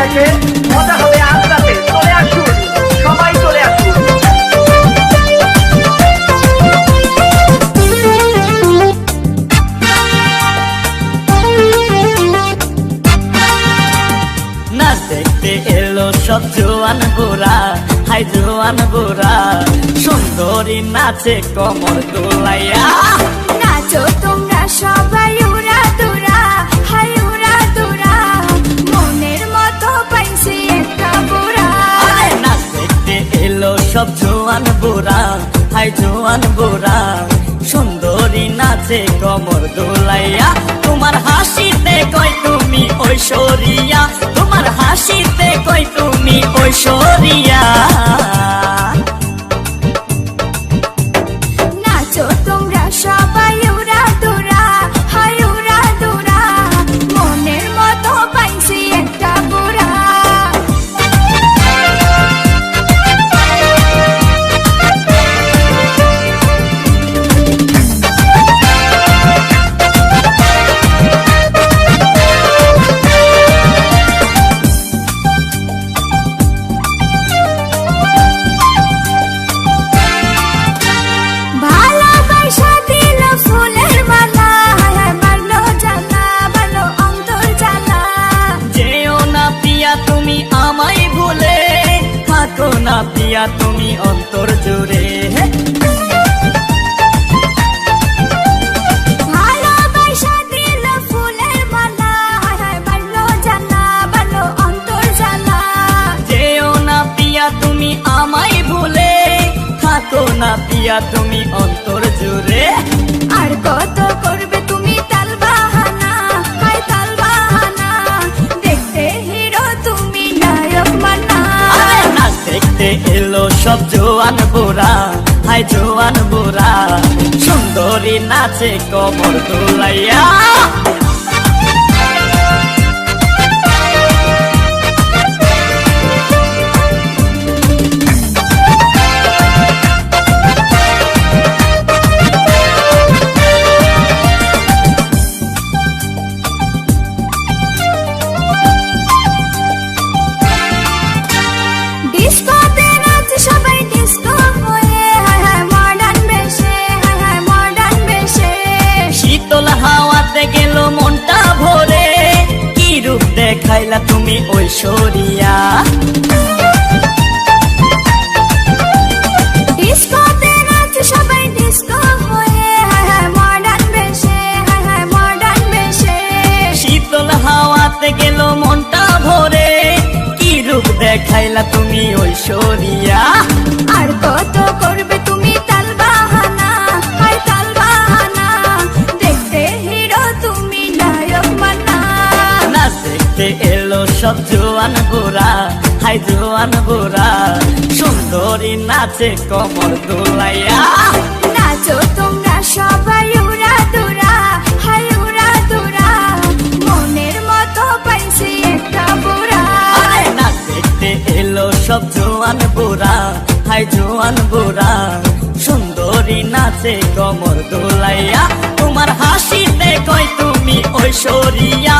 থেকে মজা হবে আজ রাতে। চলে আসুন, সবাই চলে আসুন। নাচ দেখতে এলো সব জোয়ান বুড়া, হাই জোয়ান বুড়া, সুন্দরী নাচে কমর দোলাইয়া। নাচো তোমরা সবাই উড়া দুরা, হাই উড়া দুরা, মনের মতো পাইছি একটা বুড়া। নাচ দেখতে এলো সব জোয়ান বুড়া, হাই জোয়ান বুড়া, সুন্দরী নাচে কমর দোলাইয়া। তোমার হাসিতে কই তুমি ঐশ্বরিয়া, তোমার হাসিতে কই তুমি ঐশ্বরিয়া। নাচো তোমরা সবাই উড়া দুরা, হাই উড়া দুরা, মনের মতো পাইছি একটা বুড়া। ভালোবাসা দিল ফুলের মালা, মারলো জ্বালা, মারলো অন্তর জ্বালা। যেও না পিয়া তুমি আমায় ভুলে, থাকো না পিয়া তুমি অন্তর জুড়ে। ভালোবাসা দিল ফুলের মালা, মারলো জ্বালা, মারলো অন্তর জ্বালা। যেও না পিয়া তুমি আমায় ভুলে, থাকো না পিয়া তুমি অন্তর জুড়ে। আর কত করবে তুমি তাল বাহানা, হাই তাল বাহানা, দেখতে হিরো তুমি নায়ক মানা। নাচ দেখতে এলো সব জোয়ান বুড়া, হাই জোয়ান বুড়া, সুন্দরী নাচে কমর দোলাইয়া। ডিস্কোতে নাচে সবাই ডিস্কো হয়ে, হায় হায় মডার্ন বেশে, হায় হায় মডার্ন বেশে। শীতল হাওয়াতে গেল মনটা ভরে, কি রূপ দেখাইলা তুমি ঐশ্বরিয়া। ডিস্কোতে নাচে সবাই ডিস্কো হয়ে, হায় হায় মডার্ন বেশে, হায় হায় মডার্ন বেশে। শীতল হাওয়াতে গেল মনটা ভরে, কি রূপ দেখাইলা তুমি ঐশ্বরিয়া। আর কত করবে তুমি তাল বাহানা, হাই তাল বাহানা, দেখতে হিরো তুমি নায়ক মানা। নাচ দেখতে এলো সব জোয়ান বুড়া, হাই জোয়ান বুড়া, সুন্দরী নাচে কমর দোলাইয়া। নাচো তোমরা সবাই উড়া দুরা, হাই উড়া দুরা, মনের মতো পাইছি একটা বুড়া। নাচ দেখতে এলো সব জোয়ান বুড়া, হাই জোয়ান বুড়া, সুন্দরী নাচে কমর দোলাইয়া। তোমার হাসিতে কই তুমি ঐশ্বরিয়া,